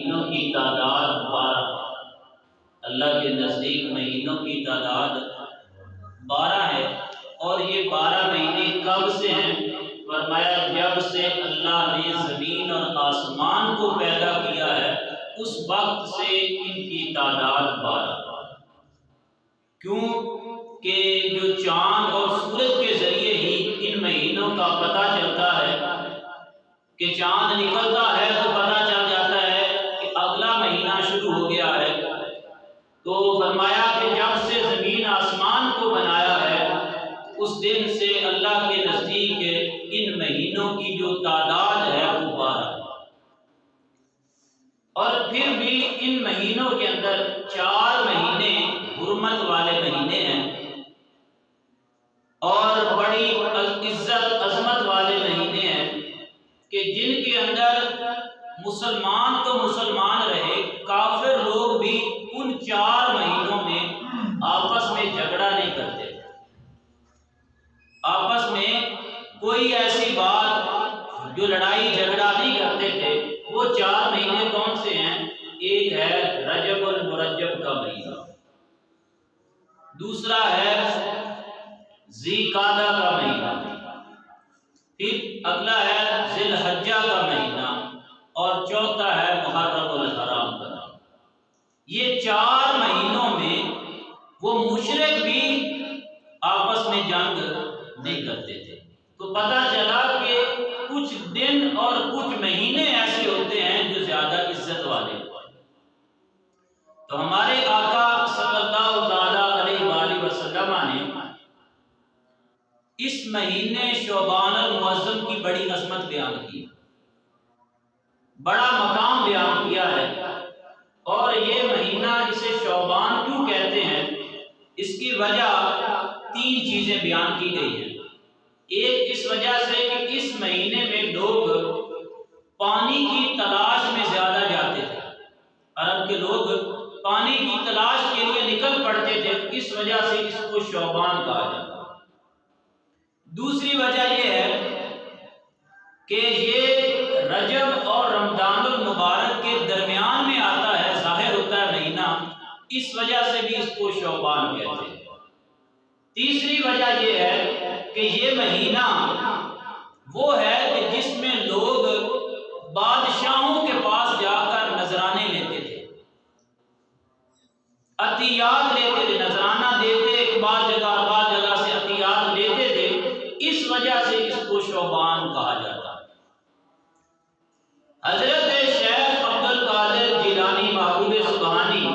مہینوں کی تعداد 12، اللہ کے نزدیک مہینوں کی تعداد 12 ہے۔ اور یہ 12 مہینے کب سے ہیں؟ فرمایا جب سے اللہ نے زمین اور آسمان کو پیدا کیا ہے اس وقت سے ان کی تعداد 12۔ کیوں کہ جو چاند اور سورج کے ذریعے ہی ان مہینوں کا پتہ چلتا ہے کہ چاند نکلتا ہے تو پتہ چل جاتا ہے کہ اگلا مہینہ شروع ہو گیا ہے۔ تو فرمایا کہ جب سے زمین آسمان کو بنایا ہے اس دن سے اللہ کے نزدیک ان مہینوں کی جو تعداد ہے وہ 12 ہے۔ اور پھر بھی ان مہینوں کے اندر 4 مہینے حرمت والے مہینے ہیں اور بڑی عزت عظمت والے مہینے ہیں کہ جن کے اندر مسلمان تو مسلمان رہے، کافر لوگ بھی ان 4 مہینوں میں آپس میں جھگڑا نہیں کرتے، آپس میں کوئی ایسی بات جو لڑائی جھگڑا نہیں کرتے تھے۔ وہ 4 مہینے کون سے ہیں؟ ایک ہے رجب المرجب کا مہینہ، دوسرا ہے ذی قعدہ کا مہینہ، پھر اگلا ہے ذی الحجہ کا مہینہ، اور چوتھا ہے محرم الحرام کا مہینہ۔ یہ 4 مہینوں میں وہ مشرک بھی آپس میں جنگ نہیں کرتے تھے۔ تو پتہ چلا کہ کچھ دن اور کچھ مہینے ایسے ہوتے ہیں جو زیادہ عزت والے ہوتے ہیں۔ تو ہمارے آقا صلی اللہ تعالی علیہ وآلہ وسلم نے اس مہینے شعبان المعظم کی بڑی عظمت بیان کی، بڑا مقام بیان کیا ہے۔ اور یہ مہینہ اسے شعبان کیوں کہتے ہیں؟ اس کی وجہ 3 چیزیں بیان کی گئی ہیں۔ ایک اس وجہ سے کہ اس مہینے میں لوگ پانی کی تلاش میں زیادہ جاتے تھے، عرب کے لوگ پانی کی تلاش کے لیے نکل پڑتے تھے، اس وجہ سے اس کو شعبان کہا جاتا ہے۔ دوسری وجہ یہ ہے کہ یہ رجب اور رمضان المبارک کے درمیان میں آتا ہے، ظاہر ہوتا ہے مہینہ، اس وجہ سے بھی اس کو شعبان کہتے ہیں۔ تیسری وجہ یہ ہے کہ یہ مہینہ وہ ہے کہ جس میں لوگ بادشاہوں کے پاس جا کر نذرانے لیتے تھے، عطیات لیتے تھے، نذرانہ دیتے، بعض جگہ سے عطیات لیتے تھے، اس وجہ سے اس کو شعبان کہا جاتا ہے۔ حضرت شیخ عبد القادر جیلانی محبوب سبحانی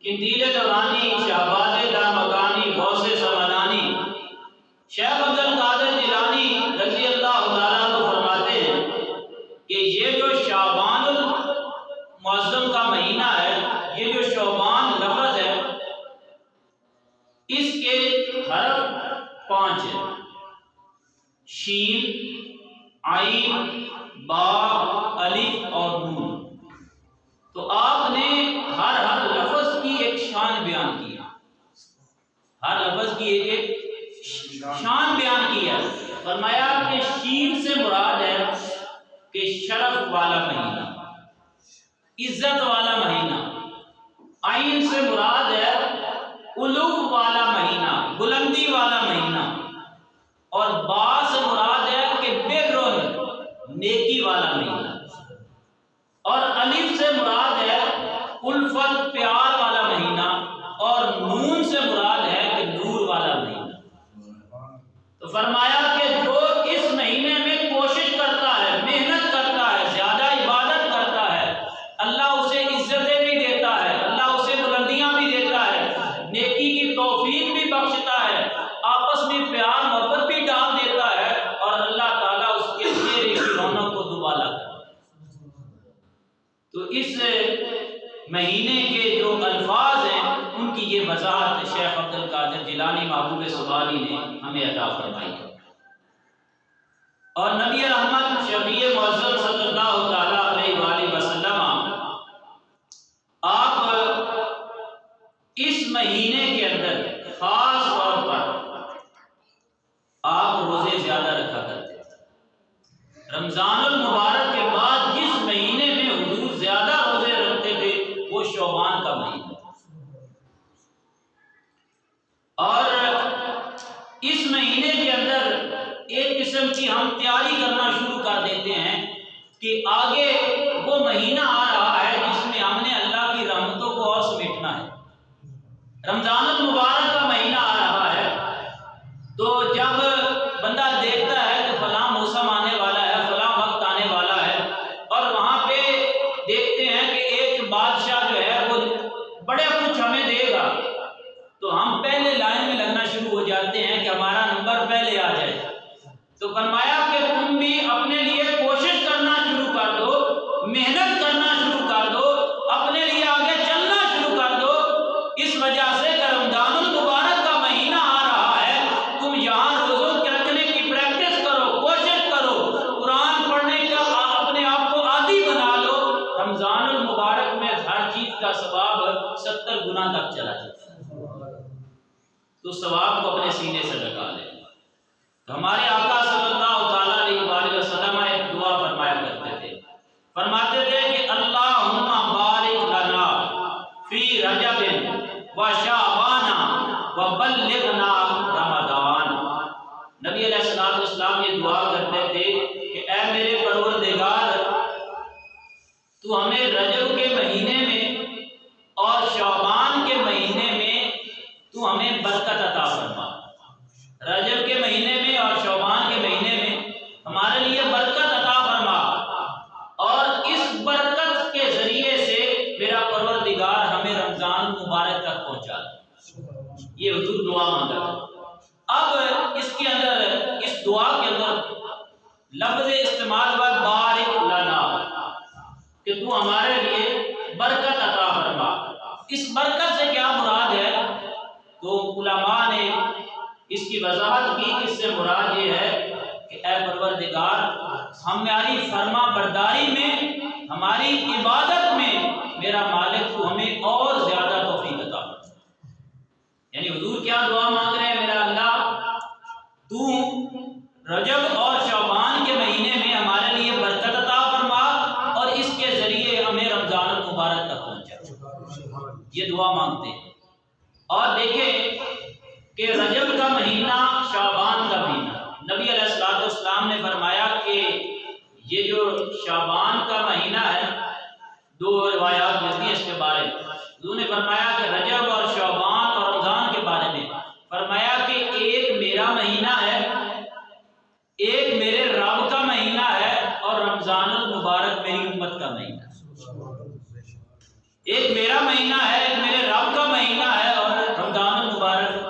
قندیل دورانی شہباز لامکانی غوث سمدانی شیخ عبد القادر جیلانی رضی اللہ تعالیٰ عنہ فرماتے ہیں کہ یہ جو شعبان المعظم کا مہینہ ہے، یہ جو شعبان لفظ ہے اس کے حرف 5 ہیں، شین، عین، با، الف اور نون۔ تو آپ نے ہر لفظ کی ایک شان بیان کی، ہر لفظ کی ایک شان بیان کی ہے۔ فرمایا کہ شین سے مراد ہے کہ شرف والا مہینہ، عزت والا مہینہ۔ عین سے مراد ہے علو والا مہینہ، بلندی والا مہینہ۔ اور با سے مراد ہے کہ بر، نیکی والا مہینہ۔ اور الف سے مراد ہے الفت، پیار والا مہینہ۔ اور نون سے مراد ہے کہ نور والا مہینہ۔ تو فرمایا کہ جو اس مہینے میں کوشش کرتا ہے، محنت کرتا ہے، زیادہ عبادت کرتا ہے، اللہ اسے عزتیں بھی دیتا ہے، اللہ اسے بلندیاں بھی دیتا ہے، نیکی کی توفیق بھی بخشتا ہے، آپس میں پیار محبت بھی ڈال دیتا ہے، اور اللہ تعالیٰ اس کے چہرے کی رونق کو دوبالا کرتا ہے۔ تو اس مہینے کے جو الفاظ ہیں ان کی یہ وضاحت شیخ عبد القادر جیلانی محبوب سبحانی نے ہمیں عطا فرمائی ہے۔ اور نبی رحمت شفیع معظم صلی اللہ تعالی علیہ وآلہ وسلم آپ اس مہینے کے اندر خاص طور پر آپ روزے زیادہ رکھا کرتے تھے۔ رمضان المبارک کے بعد جس مہینے میں حضور زیادہ روزے قسم کی ہم تیاری کرنا شروع کر دیتے ہیں کہ آگے وہ مہینہ آ رہا ہے جس میں ہم نے اللہ کی رحمتوں کو اور سمیٹنا ہے۔ رمضان المبارک کا مہینہ آ رہا ہے، تو جب بندہ دیکھتا ہے کہ فلاں موسم آنے والا ہے، فلاں وقت آنے والا ہے، اور وہاں پہ دیکھتے ہیں کہ ایک بادشاہ جو ہے وہ بڑے کچھ ہمیں دے گا، تو ہم پہلے لائن میں لگنا شروع ہو جاتے ہیں کہ ہمارا نمبر پہلے آ جائے۔ تو فرمایا کہ تم بھی اپنے لیے کوشش کرنا شروع کر دو، محنت کرنا شروع کر دو، اپنے لیے آگے چلنا شروع کر دو، اس وجہ سے کہ رمضان المبارک کا مہینہ آ رہا ہے، تم یہاں روزوں کے رکھنے کی پریکٹس کرو، کوشش کرو، قرآن پڑھنے کا اپنے آپ کو عادی بنا لو۔ رمضان المبارک میں ہر چیز کا ثواب 70 گنا تک چلا جاتا ہے، تو ثواب کو اپنے سینے سے لگا لیں۔ تو ہمارے آقا صلی اللہ تعالیٰ علیہ وآلہ وسلم ایک دعا فرمایا کرتے تھے، فرماتے تھے کہ اللہم بارک لنا فی رجب و شعبان و بلغنا رمضان۔ نبی علیہ السلام یہ دعا کرتے تھے کہ اے میرے پروردگار، تو ہمیں رجب کے مہینے میں اور شعبان کے مہینے میں تو ہمیں برکت عطا فرما۔ رجب کے مہینے میں اور شعبان کے مہینے میں ہمارے لیے برکت عطا فرما، اور اس برکت کے ذریعے سے میرا پروردگار ہمیں رمضان مبارک تک پہنچا دے۔ یہ حضور دعا مانگا۔ اب اس کے اندر، اس دعا کے اندر لفظ استعمال ہوا بارک لنا، کہ تو ہمارے لیے برکت عطا فرما۔ اس برکت سے کیا مراد ہے؟ تو علماء نے اس کی وضاحت کی کہ اس سے مراد یہ ہے کہ اے پروردگار، ہماری فرما برداری میں، ہماری عبادت میں میرا مالک تو ہمیں اور زیادہ توفیق عطا فرما۔ یعنی حضور کیا دعا مانگ رہے ہیں؟ میرا اللہ، تو رجب اور شعبان کے مہینے میں ہمارے لیے برکت عطا فرما، اور اس کے ذریعے ہمیں رمضان المبارک تک پہنچا۔ یہ دعا مانگتے ہیں۔ اور دیکھیں کہ رجب کا مہینہ، شعبان کا مہینہ، نبی علیہ السلام نے فرمایا کہ یہ جو شعبان کا مہینہ ہے، دو روایات ملتی ہیں اس کے بارے میں۔ حضور نے فرمایا کہ رجب اور شعبان اور رمضان کے بارے میں فرمایا کہ ایک میرا مہینہ ہے، ایک میرے رب کا مہینہ ہے، اور رمضان المبارک میری امت کا مہینہ ہے۔ ایک میرا مہینہ ہے، ایک میرے رب کا مہینہ ہے، اور رمضان المبارک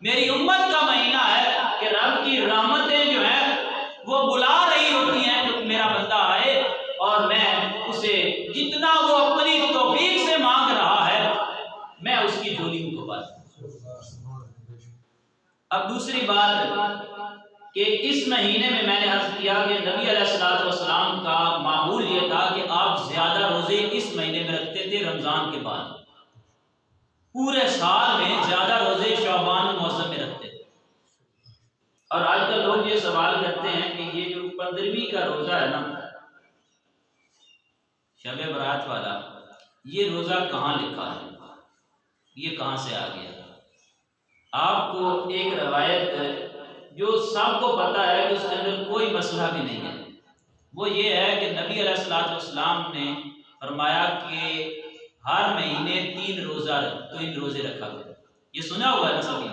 میری امت کا مہینہ ہے، کہ رب کی رحمتیں جو ہیں وہ بلا رہی ہوتی ہیں کہ میرا بندہ آئے، اور میں اسے جتنا وہ اپنی توفیق سے مانگ رہا ہے میں اس کی جھولی کو بھروں۔ اب دوسری بات کہ اس مہینے میں نے عرض کیا کہ نبی علیہ السلام کا معمول یہ تھا کہ آپ زیادہ روزے اس مہینے میں رکھتے تھے رمضان کے بعد، پورے سال میں زیادہ روزے شعبان موسم میں رکھتے تھے۔ اور آج کل لوگ یہ سوال کرتے ہیں کہ یہ جو 15ویں کا روزہ ہے نا، شب برات والا، یہ روزہ کہاں لکھا ہے، یہ کہاں سے آ گیا؟ آپ کو ایک روایت جو سب کو پتا ہے کہ اس کے اندر کوئی مسئلہ بھی نہیں ہے، وہ یہ ہے کہ نبی علیہ السلام نے فرمایا کہ ہر مہینے 3 روزہ تو ان روزے رکھا گیا۔ یہ سنا ہوا ہے نا سبھی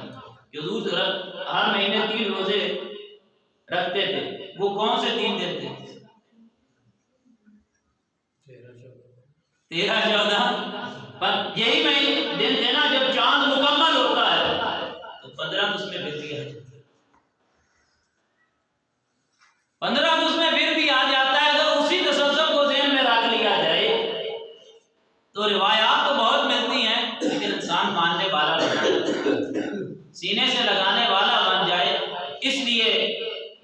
کہ حضور ہر مہینے 3 روزے رکھتے تھے۔ وہ کون سے 3 دن تھے؟ 13، 14، پر یہی دن تھے نا جب چاند مکمل ہوتا ہے، تو 15 اس میں پھر بھی آ جاتا ہے، 15 اس میں پھر بھی آ جاتا ہے۔ تو اسی تسلسل کو ذہن میں رکھ لیا جائے تو روایات تو بہت ملتی ہیں، لیکن انسان ماننے والا بنا، سینے سے لگانے والا بن جائے۔ اس لیے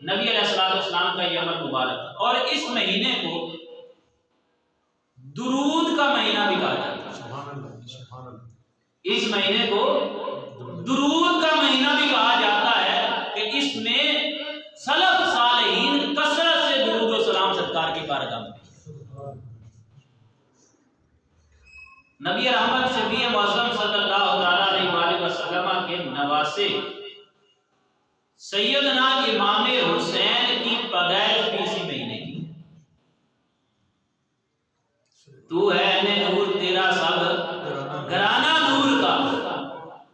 نبی علیہ السلام کا یہ عمل مبارک ہے۔ اور اس مہینے کو درود کا مہینہ بھی کہا جاتا ہے۔ اس مہینے کو درود کا مہینہ بھی کہا جاتا ہے کہ اس میں سلف صالحین کثرت سے درود و سلام سرکار کی بارگاہ میں۔ نبی رحمت شفیع معظم صلی اللہ تعالی علیہ وآلہ وسلم کے نواسے سیدنا امام حسین کی پیدائش بھی اسی مہینے کی. تو ہے نور تیرا سب گھرانہ نور کا،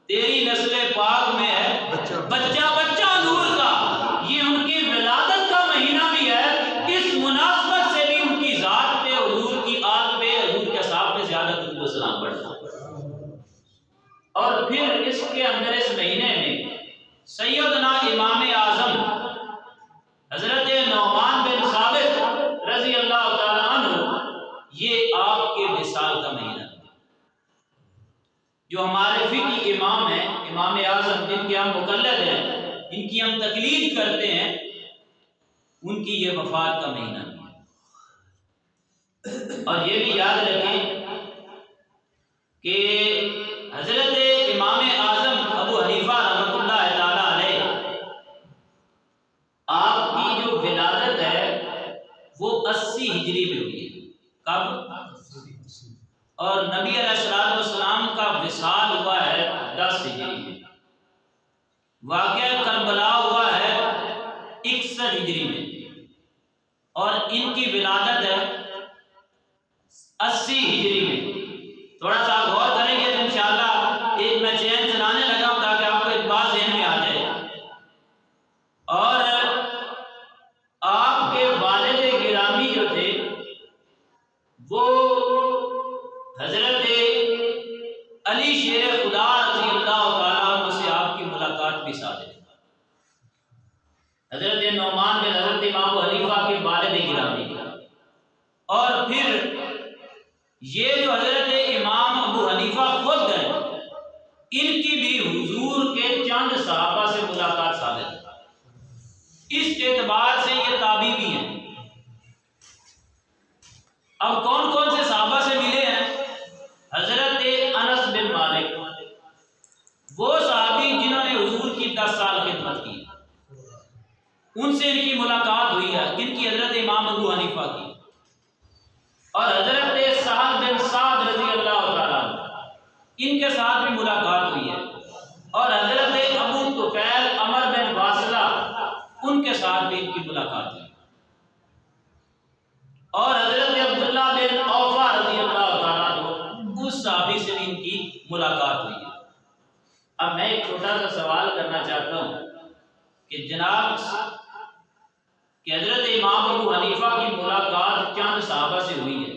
تیری نسل پاک میں ہے بچہ بچہ نور کا. یہ ان کی ولادت کا مہینہ بھی ہے، اس مناسبت سے بھی ان کی ذات پہ، حضور کی آل پہ، حضور کے صاحب پہ زیادہ درود و سلام پڑھنا. اور پھر اس کے اندر اس مہینے میں سیدنا امام اعظم حضرت نعمان بن ثابت رضی اللہ تعالیٰ عنہ، یہ آپ کے وصال کا مہینہ ہے. جو ہمارے فقہی امام ہیں، امام اعظم جن کے ہم مقلد ہیں، جن کی ہم تقلید کرتے ہیں، ان کی یہ وفات کا مہینہ ہے. اور یہ بھی یاد رکھیں کہ حضرت امام اعظم ابو حنیفہ رحمۃ اللہ تعالی علیہ، آپ کی جو ولادت ہے وہ 80 ہجری میں ہوئی ہے. کب؟ اور نبی علیہ الصلوۃ والسلام کا وصال ہوا ہے 10 ہجری میں. واقعہ کربلا ہوا ہے 61 ہجری میں، اور ان کی ولادت ہے 80 ہجری میں. تھوڑا سا غور کریں گے تو انشاءاللہ ایک میں چین چلانے لگا ہوں تاکہ آپ کو ایک بات ذہن میں آ جائے. اور آپ کے والد گرامی جو تھے وہ حضرت علی شیر خدا رضی اللہ تعالیٰ عنہ سے آپ کی ملاقات بھی صادق ہے. حضرت نعمان بن حضرت امام ابو حنیفہ کے والد گرامی. اور پھر یہ جو حضرت امام ابو حنیفہ خود ہیں، ان کی بھی حضور کے چند صحابہ سے ملاقات ثابت ہے. اس اعتبار سے یہ تابعی بھی ہیں. اب کون کون سے صحابہ سے ملے ہیں؟ حضرت انس بن مالک، وہ صحابی جنہوں نے حضور کی 10 سال خدمت کی، ان سے ان کی ملاقات ہوئی ہے. کن کی؟ حضرت امام ابو حنیفہ کی. اور حضرت سہل بن سعد رضی اللہ تعالیٰ عنہ، ان کے ساتھ بھی ملاقات ہوئی ہے. اور حضرت ابو طفیل عمر بن واصلہ، ان کے ساتھ بھی ان کی ملاقات ہوئی. اور حضرت عبداللہ بن اوفا رضی اللہ تعالیٰ عنہ، اس صحابی سے بھی ان کی ملاقات ہوئی ہے. اب میں ایک چھوٹا سا سوال کرنا چاہتا ہوں کہ جناب کہ حضرت امام ابو حنیفہ کی ملاقات چند صحابہ سے ہوئی ہے،